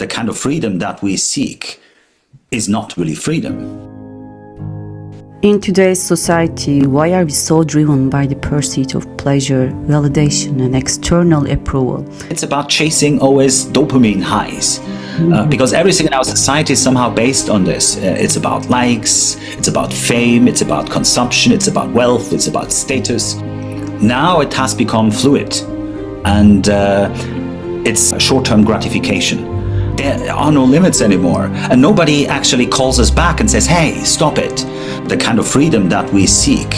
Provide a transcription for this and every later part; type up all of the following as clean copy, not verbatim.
the kind of freedom that we seek is not really freedom. In today's society, why are we so driven by the pursuit of pleasure, validation, and external approval? It's about chasing always dopamine highs. Because everything in our society is somehow based on this. It's about likes, it's about fame, it's about consumption, it's about wealth, it's about status. Now it has become fluid, and it's short-term gratification. There are no limits anymore, and nobody actually calls us back and says, hey, stop it. The kind of freedom that we seek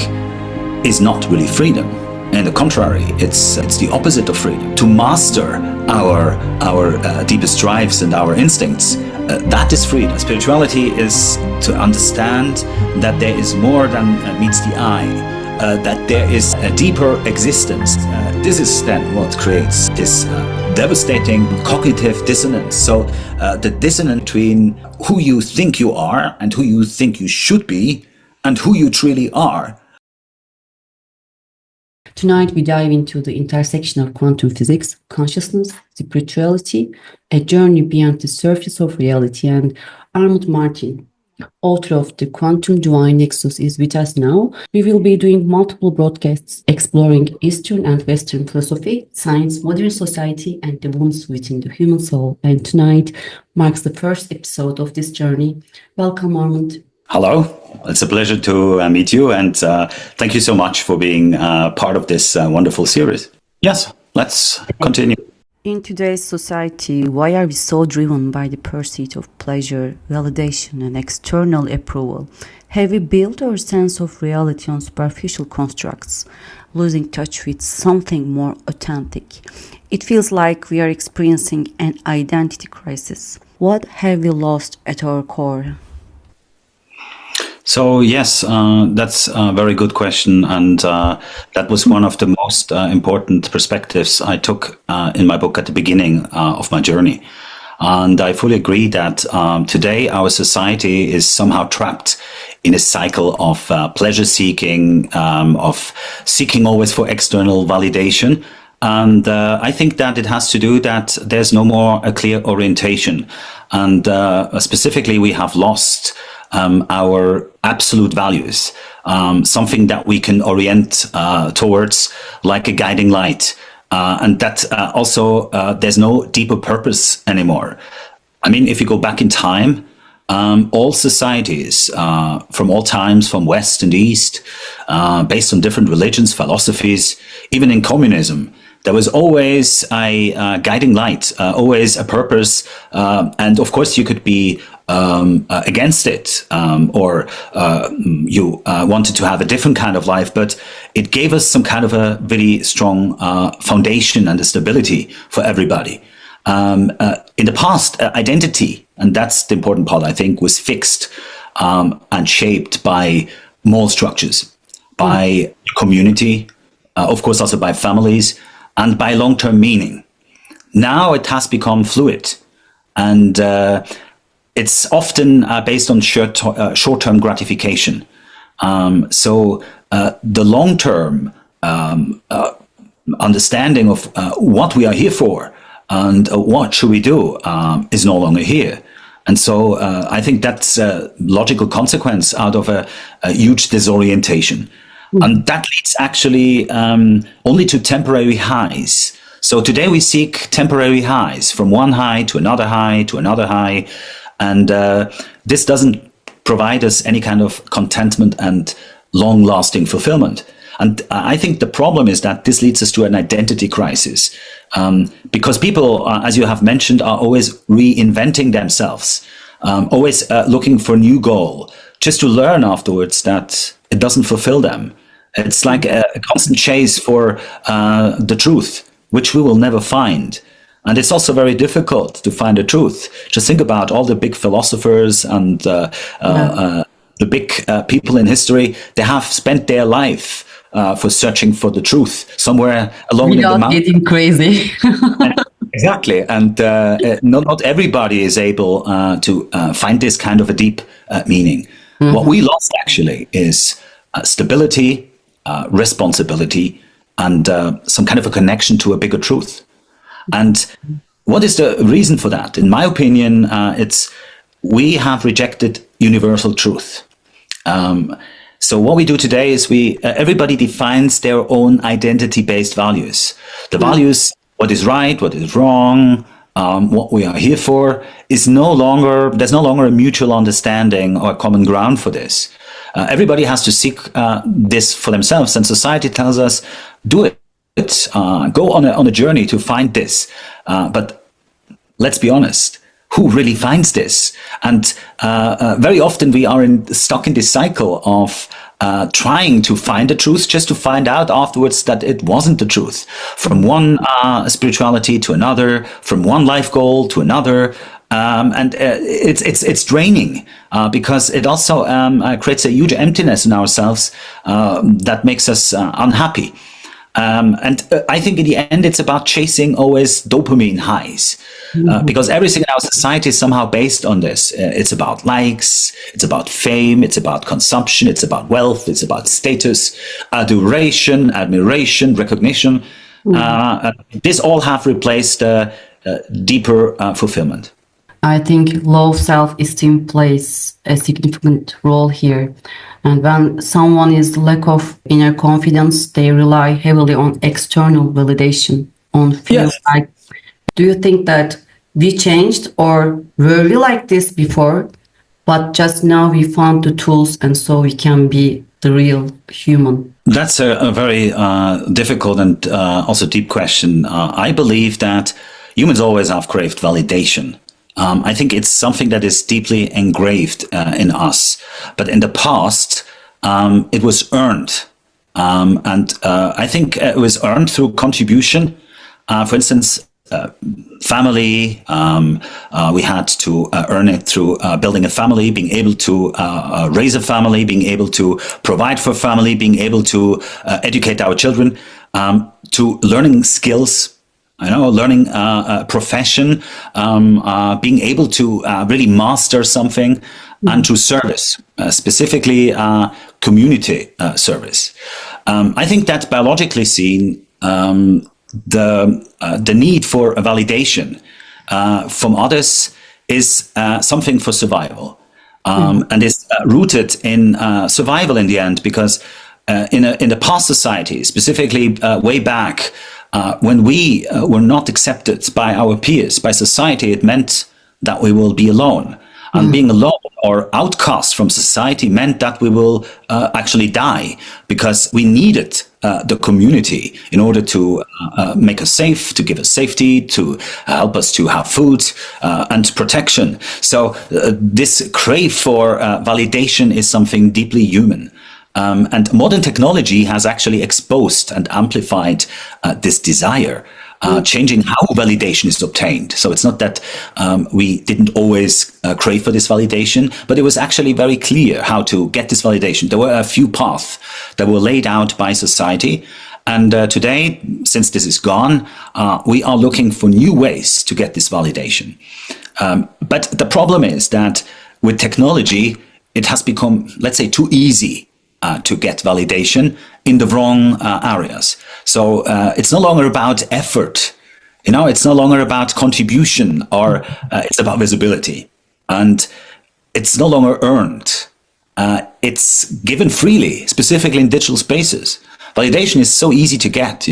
is not really freedom. On the contrary, it's the opposite of freedom. To master our deepest drives and our instincts, that is freedom. Spirituality is to understand that there is more than meets the eye, that there is a deeper existence. This is then what creates this devastating cognitive dissonance. So the dissonance between who you think you are and who you think you should be and who you truly are. Tonight we dive into the intersection of quantum physics, consciousness, spirituality, a journey beyond the surface of reality. And Armand Martin, author of The Quantum Divine Nexus, is with us now. We will be doing multiple broadcasts exploring Eastern and Western philosophy, science, modern society, and the wounds within the human soul. And tonight marks the first episode of this journey. Welcome, Armand. Hello, it's a pleasure to meet you, and thank you so much for being part of this wonderful series. Yes, let's continue. In today's society, why are we so driven by the pursuit of pleasure, validation, and external approval? Have we built our sense of reality on superficial constructs, losing touch with something more authentic? It feels like we are experiencing an identity crisis. What have we lost at our core? So yes, that's a very good question, and that was one of the most important perspectives I took in my book at the beginning of my journey. And I fully agree that today our society is somehow trapped in a cycle of pleasure seeking, of seeking always for external validation. And I think that it has to do that there's no more a clear orientation. And specifically, we have lost our absolute values, something that we can orient towards like a guiding light. And that also, there's no deeper purpose anymore. I mean, if you go back in time, all societies from all times, from West and East, based on different religions, philosophies, even in communism, there was always a guiding light, always a purpose. And of course, you could be against it, or you wanted to have a different kind of life, but it gave us some kind of a very strong foundation and a stability for everybody. In the past, identity, and that's the important part, I think, was fixed and shaped by moral structures, by community, of course also by families, and by long-term meaning. Now it has become fluid, and it's often based on short-term gratification. So the long-term understanding of what we are here for and what should we do is no longer here. And so I think that's a logical consequence out of a huge disorientation. And that leads actually only to temporary highs. So today we seek temporary highs, from one high to another high to another high. And this doesn't provide us any kind of contentment and long-lasting fulfillment. And I think the problem is that this leads us to an identity crisis, because people, as you have mentioned, are always reinventing themselves, always looking for a new goal, just to learn afterwards that it doesn't fulfill them. It's like a constant chase for the truth, which we will never find. And it's also very difficult to find the truth. Just think about all the big philosophers and the big people in history. They have spent their life for searching for the truth somewhere alone in the mountains. Without getting crazy. Exactly. And not everybody is able to find this kind of a deep meaning. Mm-hmm. What we lost actually is stability, responsibility, and some kind of a connection to a bigger truth. And what is the reason for that? In my opinion, it's we have rejected universal truth. So what we do today is everybody defines their own identity-based values. The values, what is right, what is wrong, what we are here for, there's no longer a mutual understanding or common ground for this. Everybody has to seek this for themselves, and society tells us, do it. Go on a journey to find this. But let's be honest, who really finds this? And very often we are stuck in this cycle of trying to find the truth just to find out afterwards that it wasn't the truth. From one spirituality to another, from one life goal to another. And it's draining because it also creates a huge emptiness in ourselves that makes us unhappy. And I think in the end, it's about chasing always dopamine highs, because everything in our society is somehow based on this. It's about likes, it's about fame, it's about consumption, it's about wealth, it's about status, adoration, admiration, recognition. This all have replaced deeper fulfillment. I think low self-esteem plays a significant role here. And when someone is lack of inner confidence, they rely heavily on external validation, on feel like. Do you think that we changed, or were we like this before, but just now we found the tools and so we can be the real human? That's a very difficult and also deep question. I believe that humans always have craved validation. I think it's something that is deeply engraved in us. But in the past, it was earned. And I think it was earned through contribution. For instance, family, we had to earn it through building a family, being able to raise a family, being able to provide for family, being able to educate our children, to learning skills, learning a profession, being able to really master something, and to service, specifically community service. I think that biologically seen, the need for a validation from others is something for survival, and is rooted in survival in the end, because in the past society, specifically way back, when we were not accepted by our peers, by society, it meant that we will be alone. And being alone or outcast from society meant that we will actually die, because we needed the community in order to make us safe, to give us safety, to help us to have food and protection. So this crave for validation is something deeply human. And modern technology has actually exposed and amplified this desire, changing how validation is obtained. So it's not that we didn't always crave for this validation, but it was actually very clear how to get this validation. There were a few paths that were laid out by society. And today, since this is gone, we are looking for new ways to get this validation. But the problem is that with technology, it has become, let's say, too easy to get validation in the wrong areas. So it's no longer about effort, it's no longer about contribution, or it's about visibility. And it's no longer earned. It's given freely, specifically in digital spaces. Validation is so easy to get,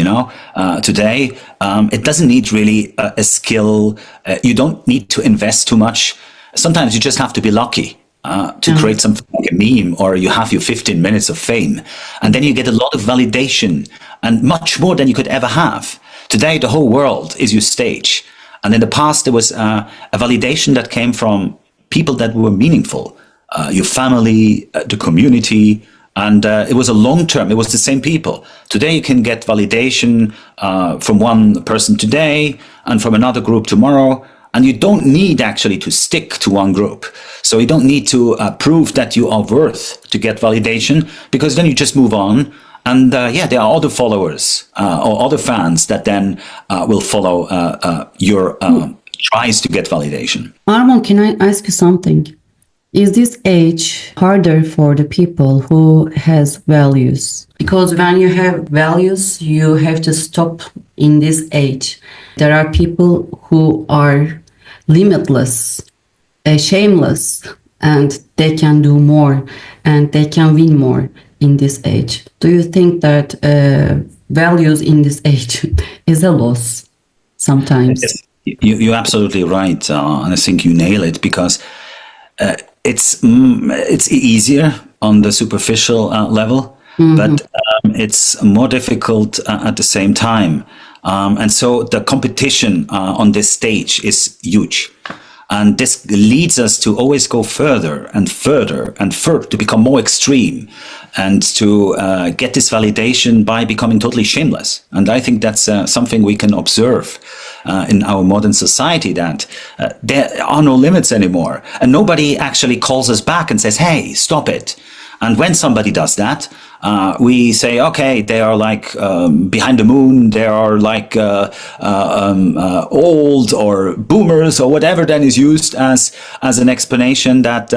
today. It doesn't need really a skill. You don't need to invest too much. Sometimes you just have to be lucky. To create something like a meme, or you have your 15 minutes of fame, and then you get a lot of validation, and much more than you could ever have. Today, the whole world is your stage. And in the past, there was a validation that came from people that were meaningful, your family, the community, and it was a long term. It was the same people. Today, you can get validation from one person today and from another group tomorrow. And you don't need actually to stick to one group. So you don't need to prove that you are worth to get validation, because then you just move on. And there are other followers or other fans that then will follow your tries to get validation. Armon, can I ask you something? Is this age harder for the people who has values? Because when you have values, you have to stop in this age. There are people who are limitless, shameless, and they can do more and they can win more in this age. Do you think that values in this age is a loss sometimes? Yes, you're absolutely right, and I think you nail it because it's easier on the superficial level, but it's more difficult at the same time. And so the competition on this stage is huge. And this leads us to always go further and further and further, to become more extreme and to get this validation by becoming totally shameless. And I think that's something we can observe in our modern society, that there are no limits anymore. And nobody actually calls us back and says, hey, stop it. And when somebody does that, we say, okay, they are like behind the moon, they are like old or boomers or whatever then is used as an explanation that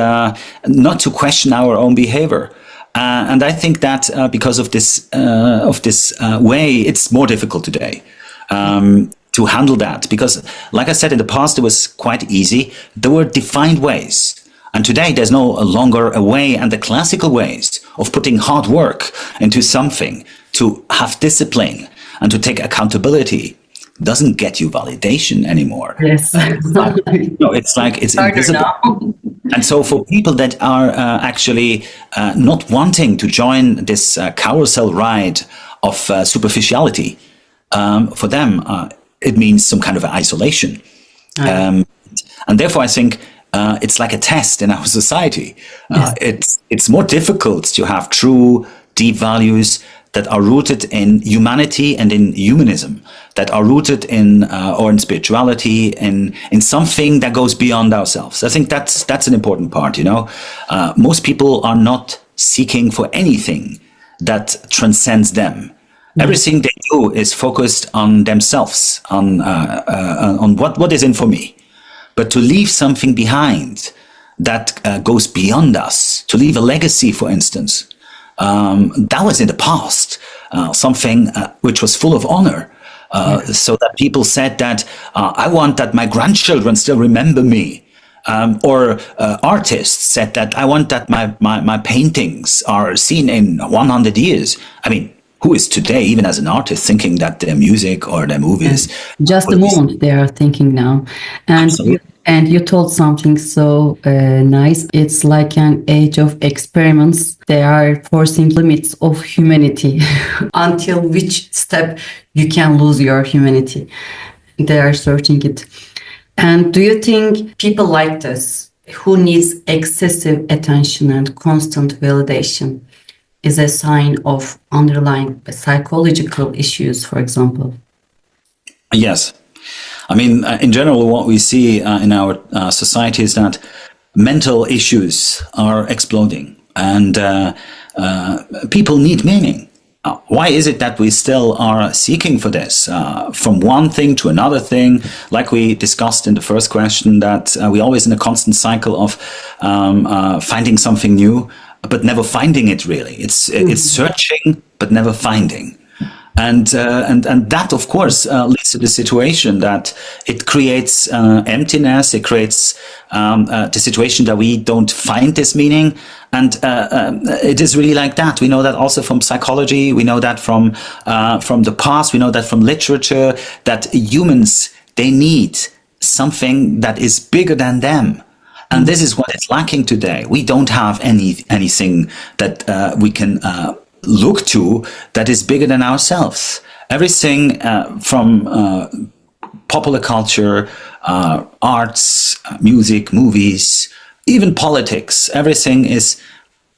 not to question our own behavior. And I think that because of this way, it's more difficult today. To handle that, because like I said, in the past, it was quite easy. There were defined ways. And today there's no longer a way, and the classical ways of putting hard work into something, to have discipline and to take accountability, doesn't get you validation anymore. Yes. It's like it's Harder invisible. now. And so for people that are actually not wanting to join this carousel ride of superficiality, for them, it means some kind of isolation. And therefore, I think it's like a test in our society. Yes. It's more difficult to have true, deep values that are rooted in humanity and in humanism, that are rooted in or in spirituality, in something that goes beyond ourselves. I think that's an important part. Most people are not seeking for anything that transcends them. Everything they do is focused on themselves, on what is in for me. But to leave something behind that goes beyond us, to leave a legacy, for instance, that was in the past, something which was full of honor. So that people said that I want that my grandchildren still remember me. Or artists said that I want that my paintings are seen in 100 years. I mean, who is today, even as an artist, thinking that their music or their movies... Just the moment they are thinking now. And you told something so nice. It's like an age of experiments. They are forcing limits of humanity until which step you can lose your humanity. They are searching it. And do you think people like this, who needs excessive attention and constant validation, is a sign of underlying psychological issues, for example? Yes. I mean, in general, what we see in our society is that mental issues are exploding, and people need meaning. Why is it that we still are seeking for this, from one thing to another thing, like we discussed in the first question, that we're always in a constant cycle of finding something new, but never finding it really. It's searching, but never finding. And that, of course, leads to the situation that it creates emptiness. It creates the situation that we don't find this meaning. And it is really like that. We know that also from psychology. We know that from the past. We know that from literature, that humans, they need something that is bigger than them. And this is what is lacking today. We don't have anything that we can look to that is bigger than ourselves. Everything from popular culture, arts, music, movies, even politics, everything is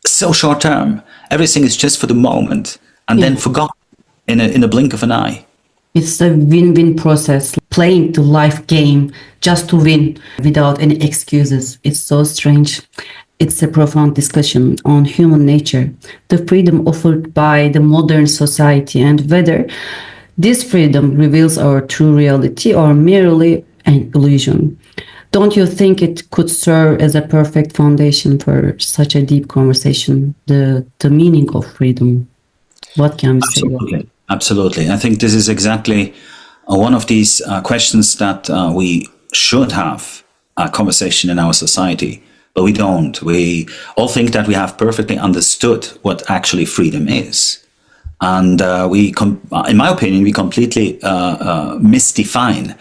so short term. Everything is just for the moment and then forgotten in a blink of an eye. It's a win-win process, playing the life game just to win without any excuses. It's so strange. It's a profound discussion on human nature, the freedom offered by the modern society, and whether this freedom reveals our true reality or merely an illusion. don't you think it could serve as a perfect foundation for such a deep conversation, the meaning of freedom? What can we say about it? Absolutely. Absolutely. I think this is exactly one of these questions that we should have a conversation in our society, but we don't. We all think that we have perfectly understood what actually freedom is. And in my opinion, we completely misdefine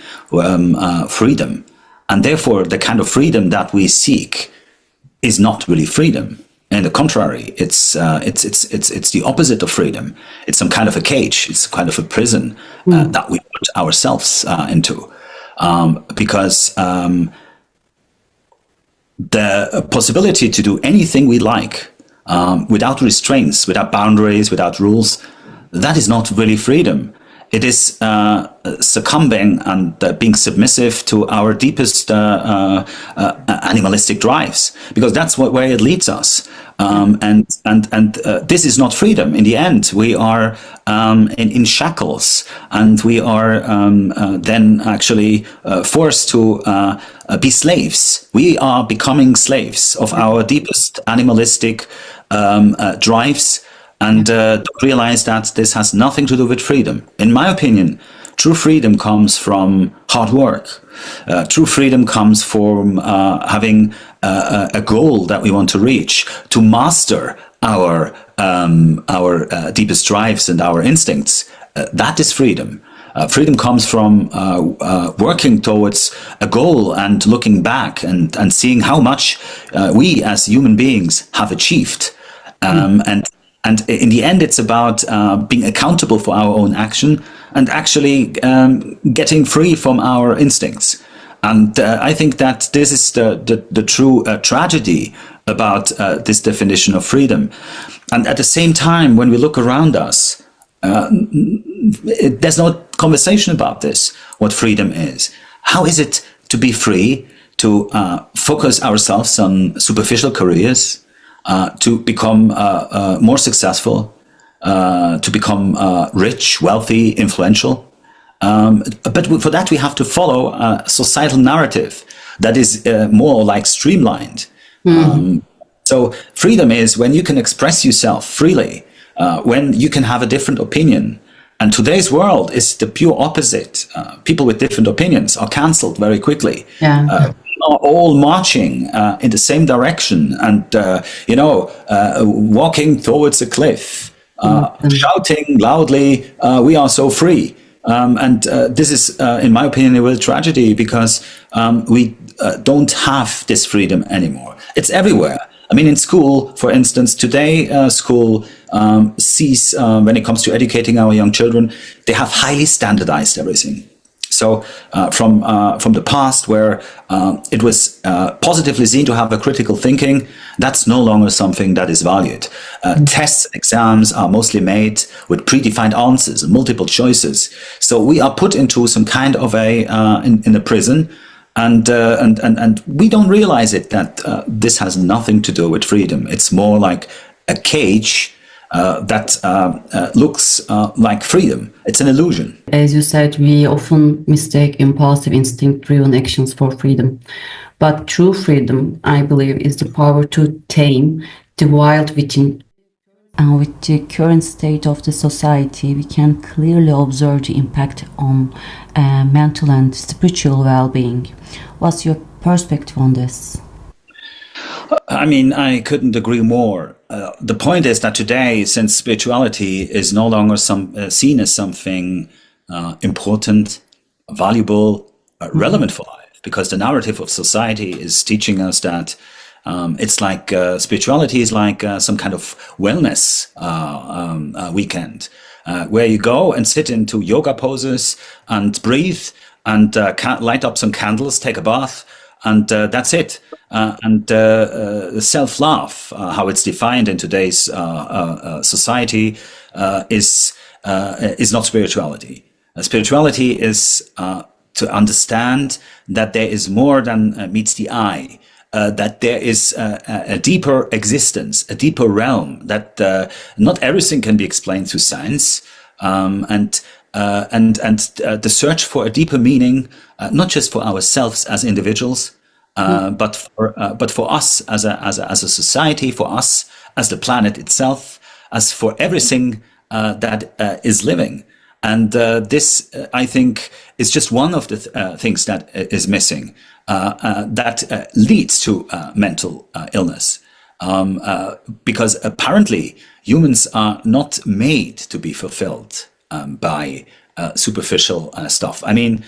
freedom. And therefore, the kind of freedom that we seek is not really freedom. And the contrary, it's the opposite of freedom. It's some kind of a cage. It's kind of a prison that we put ourselves into, because the possibility to do anything we like without restraints, without boundaries, without rules, that is not really freedom. It is succumbing and being submissive to our deepest animalistic drives, because that's where it leads us. And this is not freedom. In the end, we are in shackles, and we are then actually forced to be slaves. We are becoming slaves of our deepest animalistic drives, and don't realize that this has nothing to do with freedom. In my opinion, true freedom comes from hard work. True freedom comes from having a goal that we want to reach, to master our deepest drives and our instincts. That is freedom. Freedom comes from working towards a goal and looking back and seeing how much we as human beings have achieved. And in the end, it's about being accountable for our own action and actually getting free from our instincts. And I think that this is the true tragedy about this definition of freedom. And at the same time, when we look around us, there's no conversation about this, what freedom is. How is it to be free, to focus ourselves on superficial careers, to become more successful, to become rich, wealthy, influential? But for that, we have to follow a societal narrative that is more like streamlined. So freedom is when you can express yourself freely, when you can have a different opinion. And today's world is the pure opposite. People with different opinions are cancelled very quickly. Are all marching in the same direction and, walking towards a cliff, shouting loudly, we are so free. And this is, in my opinion, a real tragedy, because we don't have this freedom anymore. It's everywhere. I mean, in school, for instance, today, school sees, when it comes to educating our young children, they have highly standardized everything. So from the past, where it was positively seen to have a critical thinking, that's no longer something that is valued. Tests, exams are mostly made with predefined answers and multiple choices. So we are put into some kind of in a prison, and we don't realize it that this has nothing to do with freedom. It's more like a cage that looks like freedom. It's an illusion. As you said, we often mistake impulsive, instinct-driven actions for freedom. But true freedom, I believe, is the power to tame the wild within. And with the current state of the society, we can clearly observe the impact on mental and spiritual well-being. What's your perspective on this? I mean, I couldn't agree more. The point is that today, since spirituality is no longer seen as something important, valuable, relevant for life, because the narrative of society is teaching us that it's like spirituality is like some kind of wellness weekend, where you go and sit into yoga poses and breathe and light up some candles, take a bath, and that's it. And self-love, how it's defined in today's society, is not spirituality. Spirituality is to understand that there is more than meets the eye, that there is a deeper existence, a deeper realm, that not everything can be explained through science, and the search for a deeper meaning, not just for ourselves as individuals, But for us as a society, for us as the planet itself, as for everything that is living, and this I think is just one of the things that is missing, that leads to mental illness, because apparently humans are not made to be fulfilled by superficial stuff. I mean,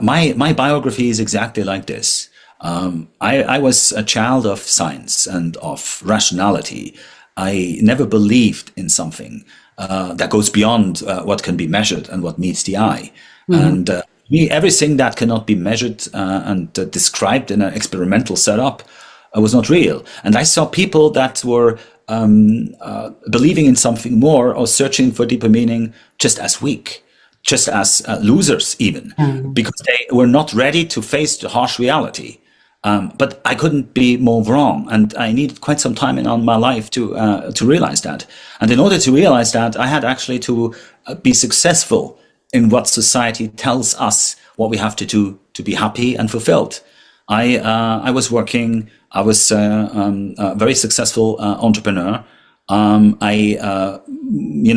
my biography is exactly like this. I was a child of science and of rationality. I never believed in something that goes beyond what can be measured and what meets the eye. And me, everything that cannot be measured and described in an experimental setup was not real. And I saw people that were believing in something more or searching for deeper meaning just as weak, just as losers even, because they were not ready to face the harsh reality. But I couldn't be more wrong, and I needed quite some time in my life to realize that. And in order to realize that, I had actually to be successful in what society tells us what we have to do to be happy and fulfilled. I was working. I was a very successful entrepreneur. I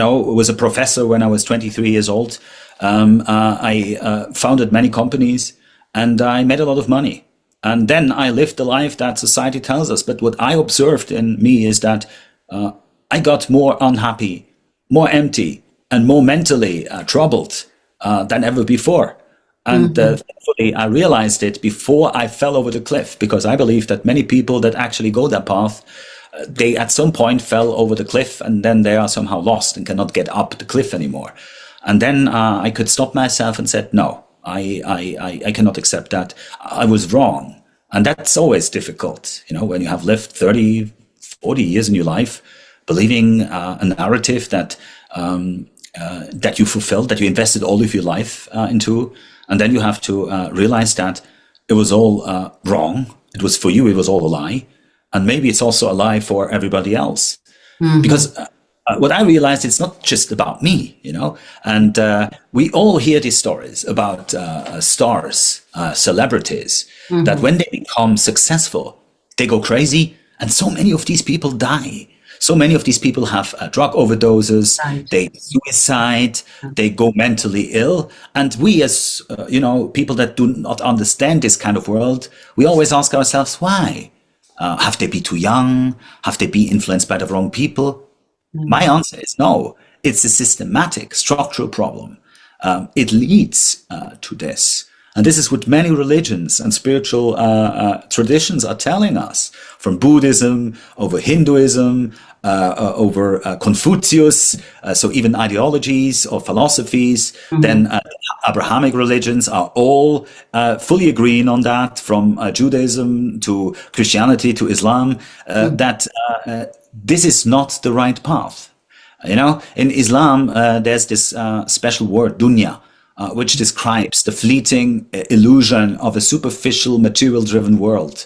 was a professor when I was 23 years old. I founded many companies, and I made a lot of money. And then I lived the life that society tells us. But what I observed in me is that I got more unhappy, more empty, and more mentally troubled than ever before. And thankfully, I realized it before I fell over the cliff, because I believe that many people that actually go that path, they at some point fell over the cliff, and then they are somehow lost and cannot get up the cliff anymore. And then I could stop myself and said, no, I cannot accept that. I was wrong. And that's always difficult, when you have lived 30, 40 years in your life, believing a narrative that you fulfilled, that you invested all of your life into. And then you have to realize that it was all wrong. It was for you, it was all a lie. And maybe it's also a lie for everybody else. Because what I realized, it's not just about me, and we all hear these stories about stars, celebrities, that when they become successful, they go crazy. And so many of these people die. So many of these people have drug overdoses, they suicide, they go mentally ill. And we as, people that do not understand this kind of world, we always ask ourselves, why? Have they been too young? Have they been influenced by the wrong people? My answer is no. It's a systematic, structural problem. It leads to this. And this is what many religions and spiritual traditions are telling us, from Buddhism over Hinduism, over Confucius, so even ideologies or philosophies. Then Abrahamic religions are all fully agreeing on that, from Judaism to Christianity to Islam, that this is not the right path. In Islam, there's this special word, dunya, which describes the fleeting illusion of a superficial, material-driven world.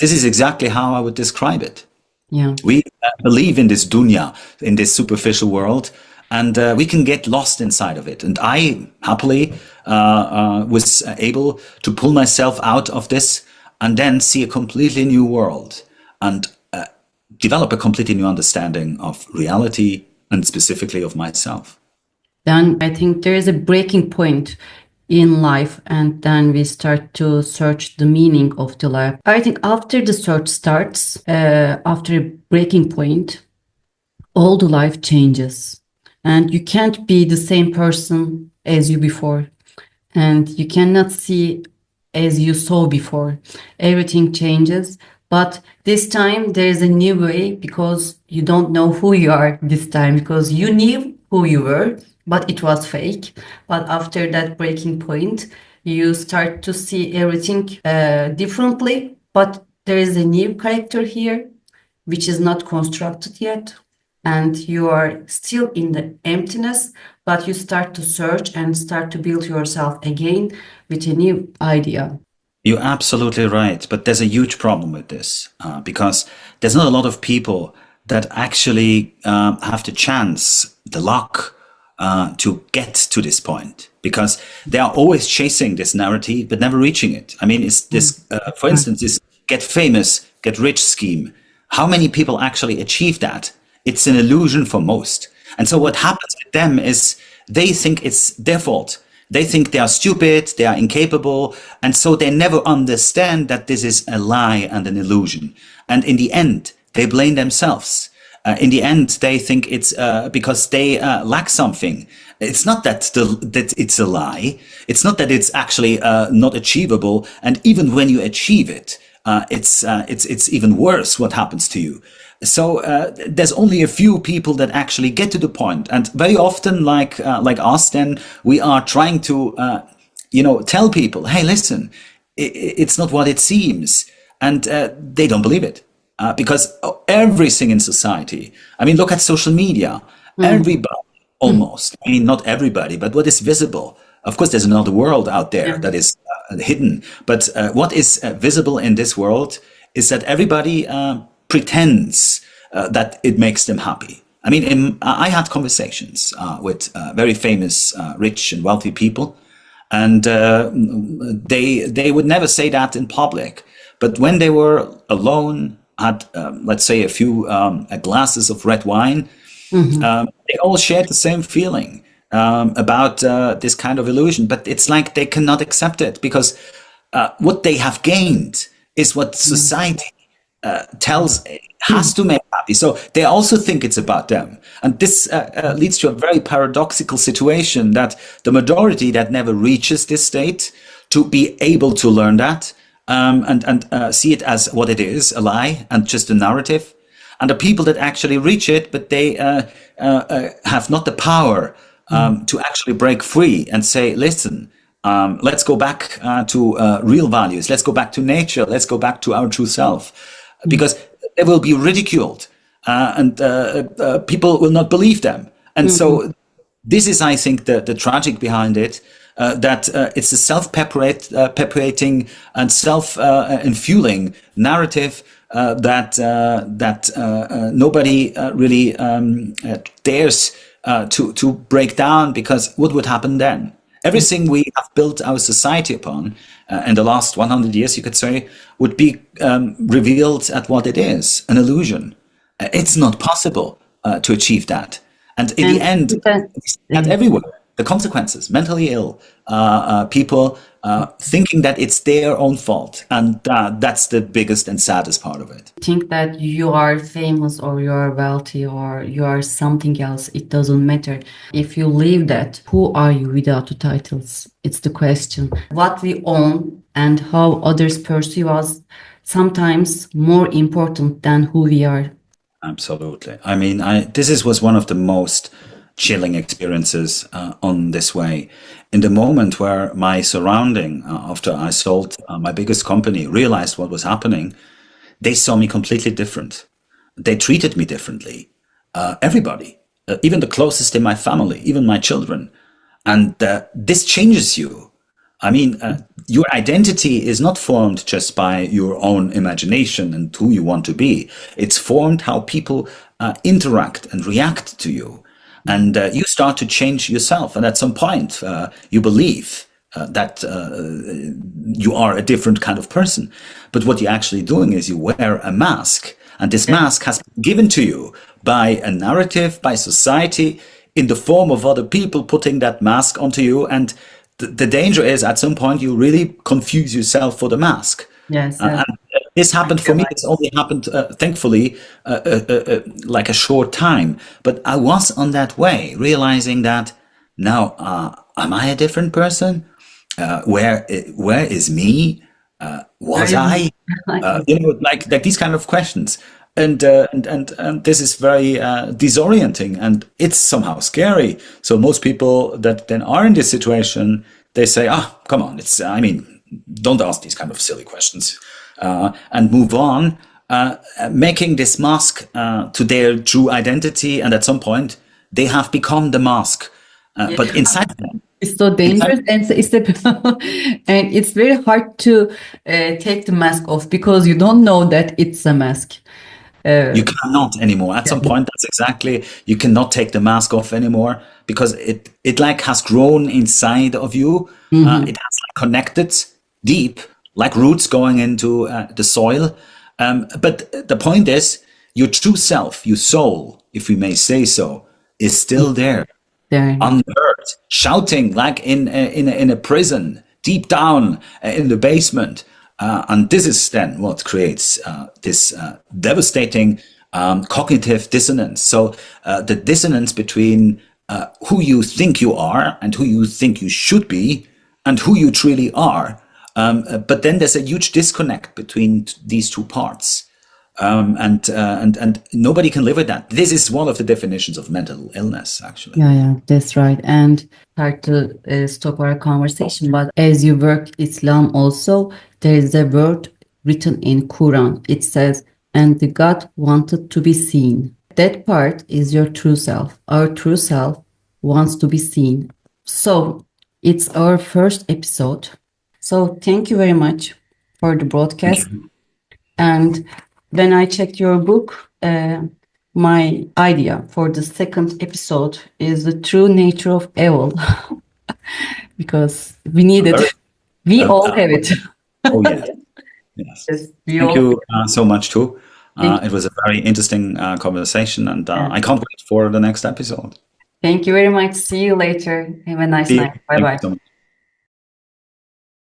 This is exactly how I would describe it. Yeah. We believe in this dunya, in this superficial world, and we can get lost inside of it. And I happily was able to pull myself out of this and then see a completely new world and develop a completely new understanding of reality and specifically of myself. Then I think there is a breaking point in life, and then we start to search the meaning of the life. I think after the search starts, after a breaking point, all the life changes, and you can't be the same person as you before, and you cannot see as you saw before. Everything changes, but this time there is a new way, because you don't know who you are this time, because you knew who you were, but it was fake. But after that breaking point, you start to see everything differently. But there is a new character here, which is not constructed yet. And you are still in the emptiness, but you start to search and start to build yourself again with a new idea. You're absolutely right. But there's a huge problem with this, because there's not a lot of people that actually have the chance, the luck, to get to this point, because they are always chasing this narrative but never reaching it. I mean, it's this, for instance, this get famous, get rich scheme. How many people actually achieve that? It's an illusion for most. And so what happens with them is they think it's their fault. They think they are stupid, they are incapable, and so they never understand that this is a lie and an illusion. And in the end, they blame themselves. In the end, they think it's because they lack something. It's not that that it's a lie. It's not that it's actually not achievable. And even when you achieve it, it's even worse what happens to you. So there's only a few people that actually get to the point, and very often, like us, then we are trying to tell people, hey, listen, it's not what it seems, and they don't believe it. Because everything in society, I mean, look at social media. Everybody, almost, I mean, not everybody, but what is visible. Of course, there's another world out there that is hidden. But what is visible in this world is that everybody pretends that it makes them happy. I mean, I had conversations with very famous, rich and wealthy people, and they would never say that in public. But when they were alone, had, let's say, a few glasses of red wine, they all shared the same feeling about this kind of illusion. But it's like they cannot accept it, because what they have gained is what society tells has to make happy. So they also think it's about them. And this leads to a very paradoxical situation, that the majority that never reaches this state to be able to learn that, and see it as what it is, a lie and just a narrative. And the people that actually reach it, but they have not the power to actually break free and say, listen, let's go back to real values. Let's go back to nature. Let's go back to our true self. Because they will be ridiculed and people will not believe them. And so this is, I think, the tragic behind it. That it's a self-perpetuating and self-infueling narrative that nobody really dares to break down, because what would happen then? Everything we have built our society upon in the last 100 years, you could say, would be revealed at what it is, an illusion. It's not possible to achieve that. And in the end, it's not everywhere. The consequences, mentally ill people thinking that it's their own fault. And that's the biggest and saddest part of it. Think that you are famous or you are wealthy or you are something else, it doesn't matter. If you leave that, who are you without the titles? It's the question. What we own and how others perceive us sometimes more important than who we are. Absolutely. I mean, this was one of the most chilling experiences on this way. In the moment where my surrounding, after I sold my biggest company, realized what was happening, they saw me completely different. They treated me differently. Everybody, even the closest in my family, even my children. And this changes you. I mean, your identity is not formed just by your own imagination and who you want to be. It's formed how people interact and react to you. And you start to change yourself. And at some point, you believe that you are a different kind of person. But what you're actually doing is you wear a mask. And this mask has been given to you by a narrative, by society, in the form of other people putting that mask onto you. And the danger is at some point you really confuse yourself for the mask. Yes. And this happened for me. It's only happened, thankfully, like a short time. But I was on that way, realizing that now, am I a different person? Where is me? Was I? Like these kind of questions. And this is very disorienting, and it's somehow scary. So most people that then are in this situation, they say, come on, I mean, don't ask these kind of silly questions, and move on, making this mask to their true identity. And at some point, they have become the mask, but inside them. It's so dangerous, and and it's very hard to take the mask off, because you don't know that it's a mask. Uh, You cannot anymore. At some point, that's exactly, you cannot take the mask off anymore because it like has grown inside of you. It has like connected deep, like roots going into the soil. But the point is, your true self, your soul, if we may say so, is still there there. on earth, shouting like in a prison, deep down in the basement. And this is then what creates this devastating cognitive dissonance. So the dissonance between who you think you are and who you think you should be and who you truly are. But then there's a huge disconnect between these two parts. And nobody can live with that. This is one of the definitions of mental illness, actually. Yeah, that's right. And hard to stop our conversation, but as you work Islam also, there is a word written in Quran. It says, and the God wanted to be seen. That part is your true self. Our true self wants to be seen. So it's our first episode. So thank you very much for the broadcast. And when I checked your book, my idea for the second episode is the true nature of evil, because we need it. We all have it. Oh, yeah. Yes. Yes, we Thank all. you so much, too. Thank It was a very interesting conversation, and I can't wait for the next episode. Thank you very much. See you later. Have a nice See you. night. Bye Thank bye. you so much.